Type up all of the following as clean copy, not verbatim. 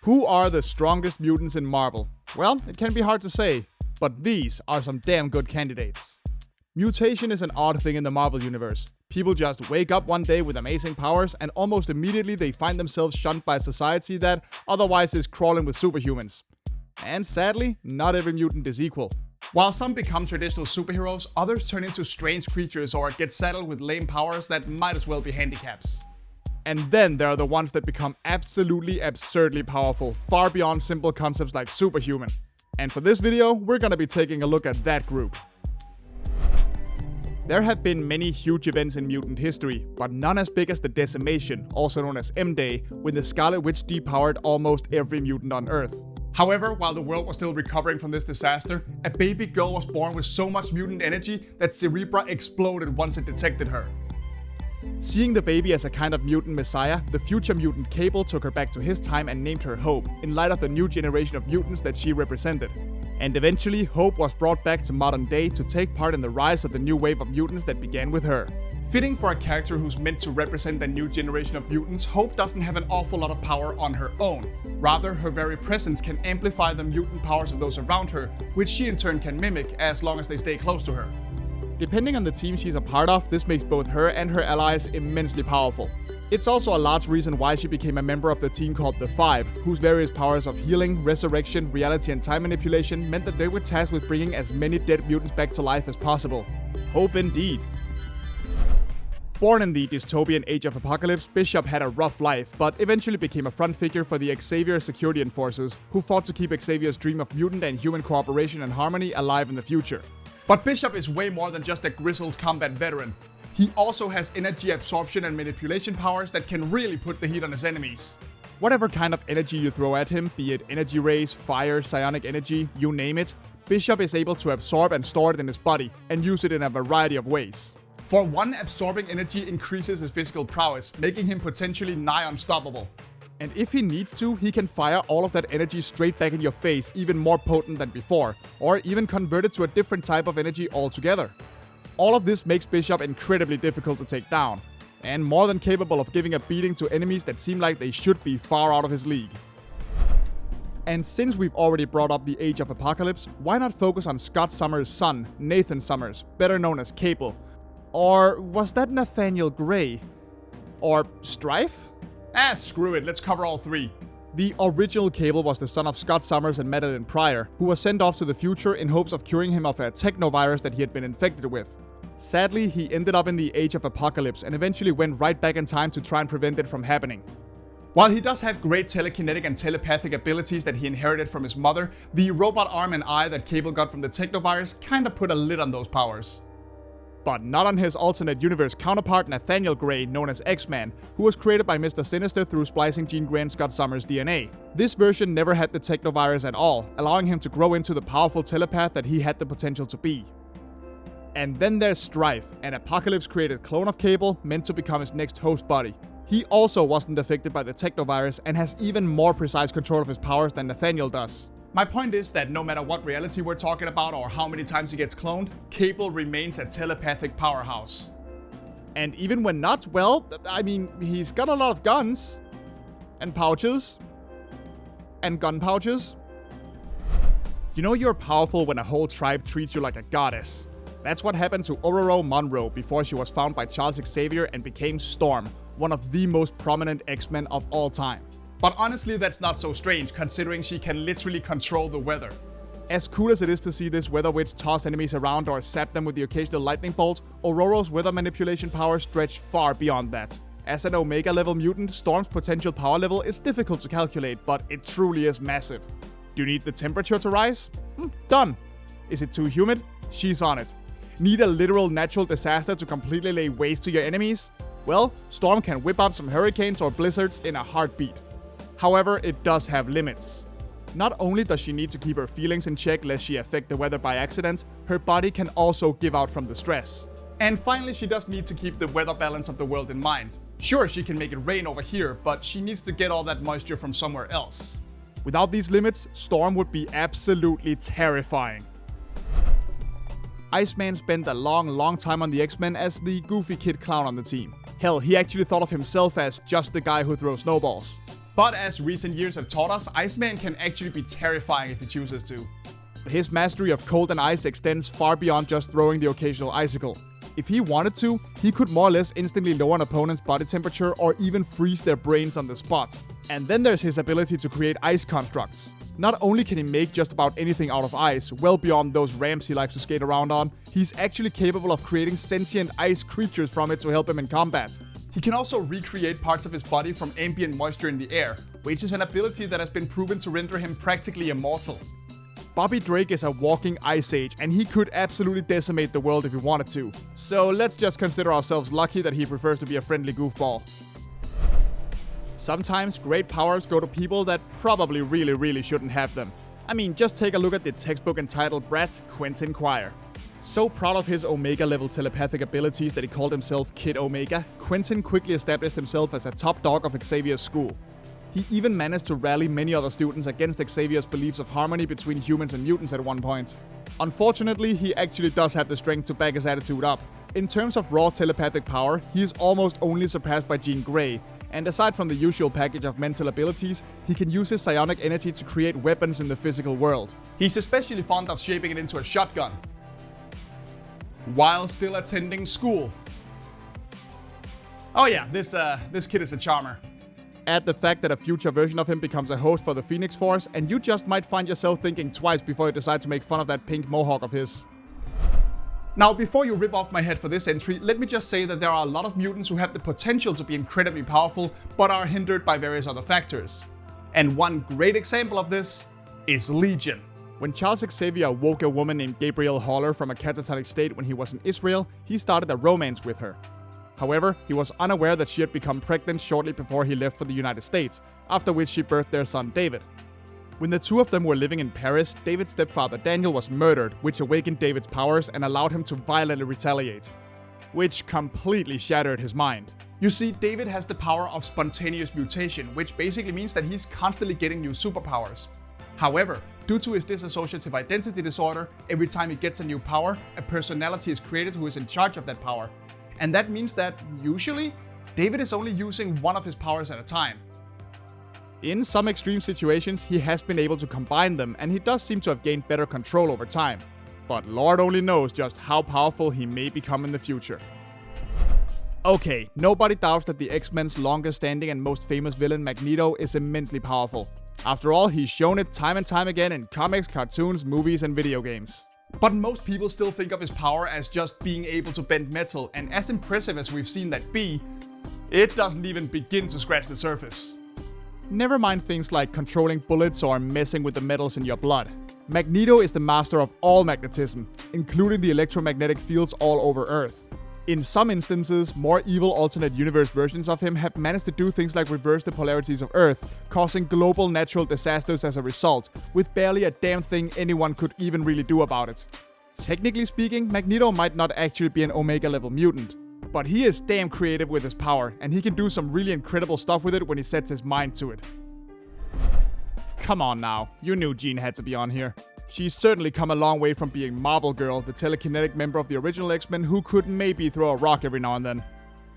Who are the strongest mutants in Marvel? Well, it can be hard to say, but these are some damn good candidates. Mutation is an odd thing in the Marvel universe. People just wake up one day with amazing powers and almost immediately they find themselves shunned by society that otherwise is crawling with superhumans. And sadly, not every mutant is equal. While some become traditional superheroes, others turn into strange creatures or get saddled with lame powers that might as well be handicaps. And then there are the ones that become absolutely absurdly powerful, far beyond simple concepts like superhuman. And for this video, we're gonna be taking a look at that group. There have been many huge events in mutant history, but none as big as the Decimation, also known as M-Day, when the Scarlet Witch depowered almost every mutant on Earth. However, while the world was still recovering from this disaster, a baby girl was born with so much mutant energy that Cerebra exploded once it detected her. Seeing the baby as a kind of mutant messiah, the future mutant Cable took her back to his time and named her Hope, in light of the new generation of mutants that she represented. And eventually, Hope was brought back to modern day to take part in the rise of the new wave of mutants that began with her. Fitting for a character who's meant to represent the new generation of mutants, Hope doesn't have an awful lot of power on her own. Rather, her very presence can amplify the mutant powers of those around her, which she in turn can mimic as long as they stay close to her. Depending on the team she's a part of, this makes both her and her allies immensely powerful. It's also a large reason why she became a member of the team called the Five, whose various powers of healing, resurrection, reality and time manipulation meant that they were tasked with bringing as many dead mutants back to life as possible. Hope indeed. Born in the dystopian Age of Apocalypse, Bishop had a rough life, but eventually became a front figure for the Xavier security enforcers, who fought to keep Xavier's dream of mutant and human cooperation and harmony alive in the future. But Bishop is way more than just a grizzled combat veteran. He also has energy absorption and manipulation powers that can really put the heat on his enemies. Whatever kind of energy you throw at him, be it energy rays, fire, psionic energy, you name it, Bishop is able to absorb and store it in his body, and use it in a variety of ways. For one, absorbing energy increases his physical prowess, making him potentially nigh unstoppable. And if he needs to, he can fire all of that energy straight back in your face, even more potent than before, or even convert it to a different type of energy altogether. All of this makes Bishop incredibly difficult to take down, and more than capable of giving a beating to enemies that seem like they should be far out of his league. And since we've already brought up the Age of Apocalypse, why not focus on Scott Summers' son, Nathan Summers, better known as Cable? Or was that Nathaniel Gray? Or Strife? Screw it, let's cover all three. The original Cable was the son of Scott Summers and Madeline Pryor, who was sent off to the future in hopes of curing him of a technovirus that he had been infected with. Sadly, he ended up in the Age of Apocalypse and eventually went right back in time to try and prevent it from happening. While he does have great telekinetic and telepathic abilities that he inherited from his mother, the robot arm and eye that Cable got from the technovirus kinda put a lid on those powers. But not on his alternate universe counterpart Nathaniel Gray, known as X-Man, who was created by Mr. Sinister through splicing Jean Grey and Scott Summers' DNA. This version never had the technovirus at all, allowing him to grow into the powerful telepath that he had the potential to be. And then there's Strife, an Apocalypse-created clone of Cable meant to become his next host body. He also wasn't affected by the technovirus and has even more precise control of his powers than Nathaniel does. My point is that no matter what reality we're talking about or how many times he gets cloned, Cable remains a telepathic powerhouse. And even when not, well, I mean, he's got a lot of guns. And pouches. And gun pouches. You know you're powerful when a whole tribe treats you like a goddess. That's what happened to Ororo Monroe before she was found by Charles Xavier and became Storm, one of the most prominent X-Men of all time. But honestly, that's not so strange, considering she can literally control the weather. As cool as it is to see this weather witch toss enemies around or zap them with the occasional lightning bolt, Ororo's weather manipulation power stretch far beyond that. As an Omega level mutant, Storm's potential power level is difficult to calculate, but it truly is massive. Do you need the temperature to rise? Done. Is it too humid? She's on it. Need a literal natural disaster to completely lay waste to your enemies? Well, Storm can whip up some hurricanes or blizzards in a heartbeat. However, it does have limits. Not only does she need to keep her feelings in check lest she affect the weather by accident, her body can also give out from the stress. And finally, she does need to keep the weather balance of the world in mind. Sure, she can make it rain over here, but she needs to get all that moisture from somewhere else. Without these limits, Storm would be absolutely terrifying. Iceman spent a long time on the X-Men as the goofy kid clown on the team. Hell, he actually thought of himself as just the guy who throws snowballs. But as recent years have taught us, Iceman can actually be terrifying if he chooses to. His mastery of cold and ice extends far beyond just throwing the occasional icicle. If he wanted to, he could more or less instantly lower an opponent's body temperature or even freeze their brains on the spot. And then there's his ability to create ice constructs. Not only can he make just about anything out of ice, well beyond those ramps he likes to skate around on, he's actually capable of creating sentient ice creatures from it to help him in combat. He can also recreate parts of his body from ambient moisture in the air, which is an ability that has been proven to render him practically immortal. Bobby Drake is a walking ice age, and he could absolutely decimate the world if he wanted to. So let's just consider ourselves lucky that he prefers to be a friendly goofball. Sometimes great powers go to people that probably really shouldn't have them. I mean, just take a look at the textbook entitled Brat, Quentin Quire. So proud of his Omega level telepathic abilities that he called himself Kid Omega, Quentin quickly established himself as a top dog of Xavier's school. He even managed to rally many other students against Xavier's beliefs of harmony between humans and mutants at one point. Unfortunately, he actually does have the strength to back his attitude up. In terms of raw telepathic power, he is almost only surpassed by Jean Grey, and aside from the usual package of mental abilities, he can use his psionic energy to create weapons in the physical world. He's especially fond of shaping it into a shotgun, while still attending school. Oh yeah, this kid is a charmer. Add the fact that a future version of him becomes a host for the Phoenix Force, and you just might find yourself thinking twice before you decide to make fun of that pink mohawk of his. Now, before you rip off my head for this entry, let me just say that there are a lot of mutants who have the potential to be incredibly powerful, but are hindered by various other factors. And one great example of this is Legion. When Charles Xavier woke a woman named Gabrielle Haller from a catatonic state when he was in Israel, he started a romance with her. However, he was unaware that she had become pregnant shortly before he left for the United States, after which she birthed their son David. When the two of them were living in Paris, David's stepfather Daniel was murdered, which awakened David's powers and allowed him to violently retaliate, which completely shattered his mind. You see, David has the power of spontaneous mutation, which basically means that he's constantly getting new superpowers. However, due to his dissociative identity disorder, every time he gets a new power, a personality is created who is in charge of that power. And that means that, usually, David is only using one of his powers at a time. In some extreme situations, he has been able to combine them, and he does seem to have gained better control over time. But Lord only knows just how powerful he may become in the future. Okay, nobody doubts that the X-Men's longest standing and most famous villain Magneto is immensely powerful. After all, he's shown it time and time again in comics, cartoons, movies, and video games. But most people still think of his power as just being able to bend metal, and as impressive as we've seen that be, it doesn't even begin to scratch the surface. Never mind things like controlling bullets or messing with the metals in your blood. Magneto is the master of all magnetism, including the electromagnetic fields all over Earth. In some instances, more evil alternate universe versions of him have managed to do things like reverse the polarities of Earth, causing global natural disasters as a result, with barely a damn thing anyone could even really do about it. Technically speaking, Magneto might not actually be an Omega level mutant, but he is damn creative with his power, and he can do some really incredible stuff with it when he sets his mind to it. Come on now, you knew Jean had to be on here. She's certainly come a long way from being Marvel Girl, the telekinetic member of the original X-Men who could maybe throw a rock every now and then.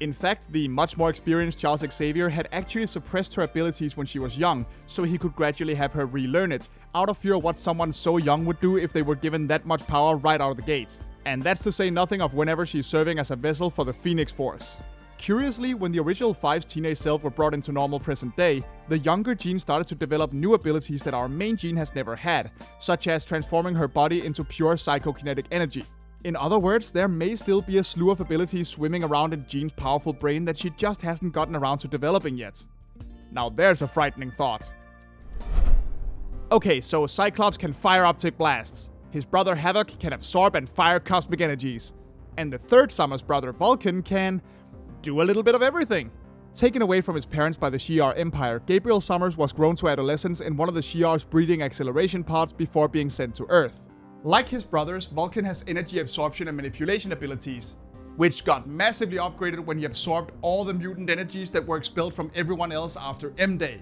In fact, the much more experienced Charles Xavier had actually suppressed her abilities when she was young, so he could gradually have her relearn it, out of fear of what someone so young would do if they were given that much power right out of the gate. And that's to say nothing of whenever she's serving as a vessel for the Phoenix Force. Curiously, when the original Five's teenage self were brought into normal present day, the younger Jean started to develop new abilities that our main Jean has never had, such as transforming her body into pure psychokinetic energy. In other words, there may still be a slew of abilities swimming around in Jean's powerful brain that she just hasn't gotten around to developing yet. Now there's a frightening thought. Okay, so Cyclops can fire optic blasts. His brother Havoc can absorb and fire cosmic energies. And the third Summer's brother Vulcan can do a little bit of everything. Taken away from his parents by the Shi'ar Empire, Gabriel Summers was grown to adolescence in one of the Shi'ar's breeding acceleration pods before being sent to Earth. Like his brothers, Vulcan has energy absorption and manipulation abilities, which got massively upgraded when he absorbed all the mutant energies that were expelled from everyone else after M-Day.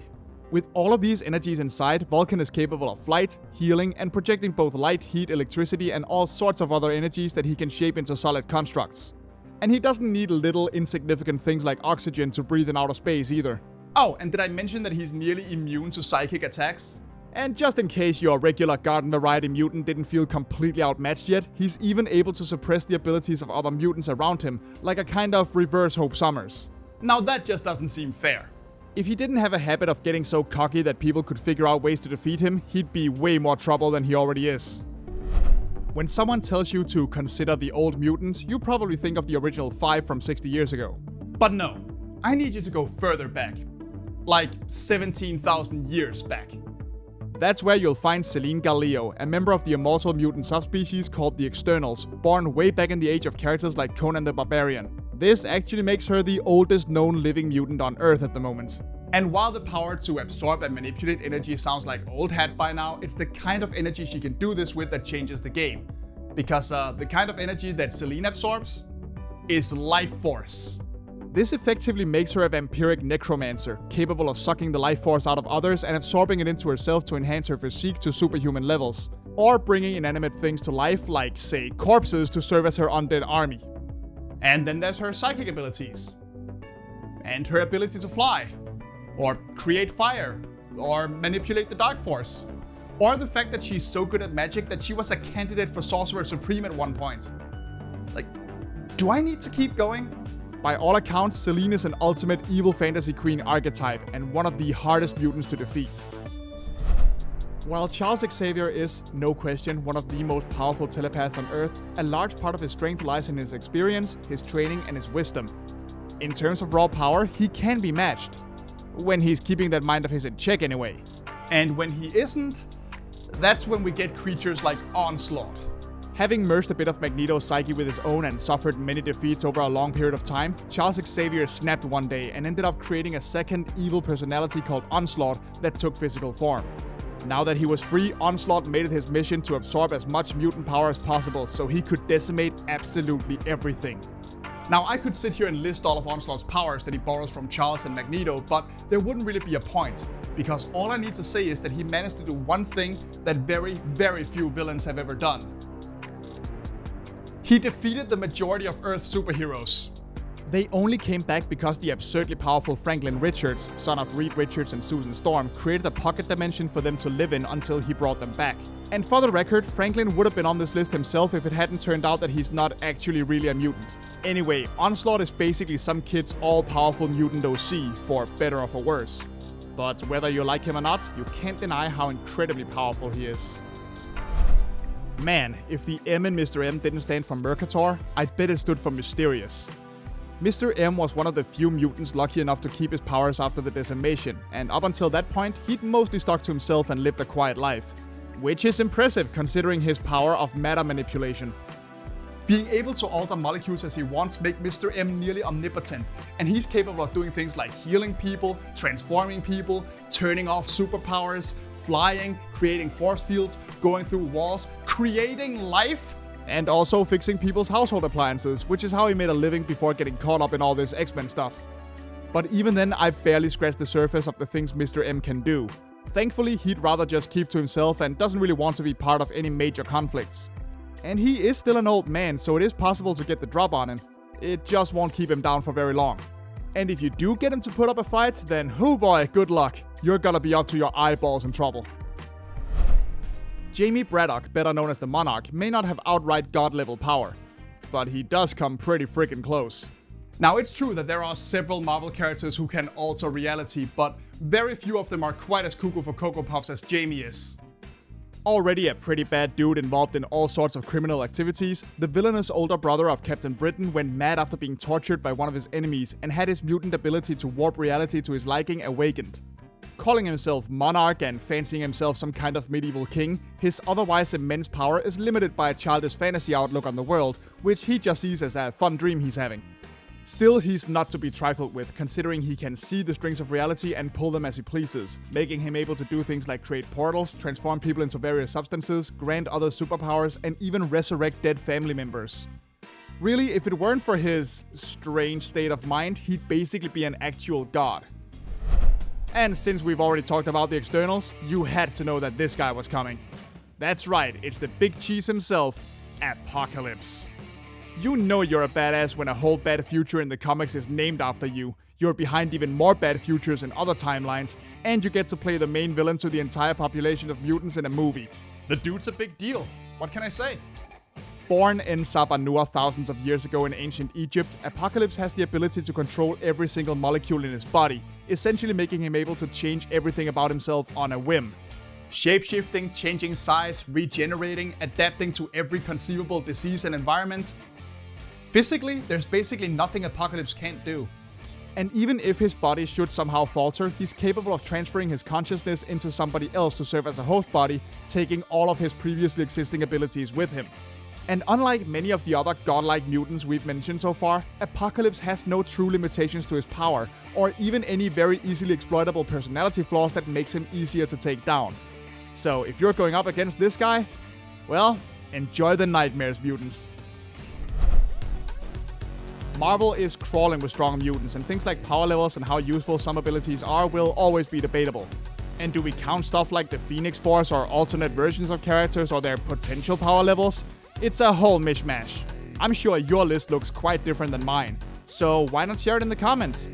With all of these energies inside, Vulcan is capable of flight, healing, and projecting both light, heat, electricity, and all sorts of other energies that he can shape into solid constructs. And he doesn't need little insignificant things like oxygen to breathe in outer space either. Oh, and did I mention that he's nearly immune to psychic attacks? And just in case your regular garden variety mutant didn't feel completely outmatched yet, he's even able to suppress the abilities of other mutants around him, like a kind of reverse Hope Summers. Now that just doesn't seem fair. If he didn't have a habit of getting so cocky that people could figure out ways to defeat him, he'd be way more trouble than he already is. When someone tells you to consider the old mutants, you probably think of the original 5 from 60 years ago. But no, I need you to go further back. Like 17,000 years back. That's where you'll find Selene, a member of the immortal mutant subspecies called the Externals, born way back in the age of characters like Conan the Barbarian. This actually makes her the oldest known living mutant on Earth at the moment. And while the power to absorb and manipulate energy sounds like old hat by now, it's the kind of energy she can do this with that changes the game. Because the kind of energy that Selene absorbs is life force. This effectively makes her a vampiric necromancer, capable of sucking the life force out of others and absorbing it into herself to enhance her physique to superhuman levels. Or bringing inanimate things to life, like, say, corpses to serve as her undead army. And then there's her psychic abilities. And her ability to fly. Or create fire. Or manipulate the dark force. Or the fact that she's so good at magic that she was a candidate for Sorcerer Supreme at one point. Like, do I need to keep going? By all accounts, Selene is an ultimate evil fantasy queen archetype and one of the hardest mutants to defeat. While Charles Xavier is, no question, one of the most powerful telepaths on Earth, a large part of his strength lies in his experience, his training, and his wisdom. In terms of raw power, he can be matched. When he's keeping that mind of his in check anyway. And when he isn't, that's when we get creatures like Onslaught. Having merged a bit of Magneto's psyche with his own and suffered many defeats over a long period of time, Charles Xavier snapped one day and ended up creating a second evil personality called Onslaught that took physical form. Now that he was free, Onslaught made it his mission to absorb as much mutant power as possible so he could decimate absolutely everything. Now I could sit here and list all of Onslaught's powers that he borrows from Charles and Magneto, but there wouldn't really be a point, because all I need to say is that he managed to do one thing that very, very few villains have ever done. He defeated the majority of Earth's superheroes. They only came back because the absurdly powerful Franklin Richards, son of Reed Richards and Susan Storm, created a pocket dimension for them to live in until he brought them back. And for the record, Franklin would have been on this list himself if it hadn't turned out that he's not actually really a mutant. Anyway, Onslaught is basically some kid's all-powerful mutant OC, for better or for worse. But whether you like him or not, you can't deny how incredibly powerful he is. Man, if the M in Mr. M didn't stand for Mercator, I'd bet it stood for Mysterious. Mr. M was one of the few mutants lucky enough to keep his powers after the decimation, and up until that point, he'd mostly stuck to himself and lived a quiet life. Which is impressive considering his power of matter manipulation. Being able to alter molecules as he wants make Mr. M nearly omnipotent, and he's capable of doing things like healing people, transforming people, turning off superpowers, flying, creating force fields, going through walls, creating life, and also fixing people's household appliances, which is how he made a living before getting caught up in all this X-Men stuff. But even then, I've barely scratched the surface of the things Mr. M can do. Thankfully, he'd rather just keep to himself and doesn't really want to be part of any major conflicts. And he is still an old man, so it is possible to get the drop on him. It just won't keep him down for very long. And if you do get him to put up a fight, then oh boy, good luck. You're gonna be up to your eyeballs in trouble. Jamie Braddock, better known as the Monarch, may not have outright god-level power, but he does come pretty freaking close. Now, it's true that there are several Marvel characters who can alter reality, but very few of them are quite as cuckoo for Cocoa Puffs as Jamie is. Already a pretty bad dude involved in all sorts of criminal activities, the villainous older brother of Captain Britain went mad after being tortured by one of his enemies and had his mutant ability to warp reality to his liking awakened. Calling himself Monarch and fancying himself some kind of medieval king, his otherwise immense power is limited by a childish fantasy outlook on the world, which he just sees as a fun dream he's having. Still, he's not to be trifled with, considering he can see the strings of reality and pull them as he pleases, making him able to do things like create portals, transform people into various substances, grant others superpowers, and even resurrect dead family members. Really, if it weren't for his strange state of mind, he'd basically be an actual god. And since we've already talked about the externals, you had to know that this guy was coming. That's right, it's the big cheese himself, Apocalypse. You know you're a badass when a whole bad future in the comics is named after you. you're behind even more bad futures in other timelines, and you get to play the main villain to the entire population of mutants in a movie. The dude's a big deal. What can I say? Born in Sabanua thousands of years ago in ancient Egypt, Apocalypse has the ability to control every single molecule in his body, essentially making him able to change everything about himself on a whim. Shapeshifting, changing size, regenerating, adapting to every conceivable disease and environment. Physically, there's basically nothing Apocalypse can't do. And even if his body should somehow falter, he's capable of transferring his consciousness into somebody else to serve as a host body, taking all of his previously existing abilities with him. And unlike many of the other godlike mutants we've mentioned so far, Apocalypse has no true limitations to his power, or even any very easily exploitable personality flaws that makes him easier to take down. So if you're going up against this guy, well, enjoy the nightmares, mutants. Marvel is crawling with strong mutants, and things like power levels and how useful some abilities are will always be debatable. And do we count stuff like the Phoenix Force or alternate versions of characters or their potential power levels? It's a whole mishmash. I'm sure your list looks quite different than mine, so why not share it in the comments?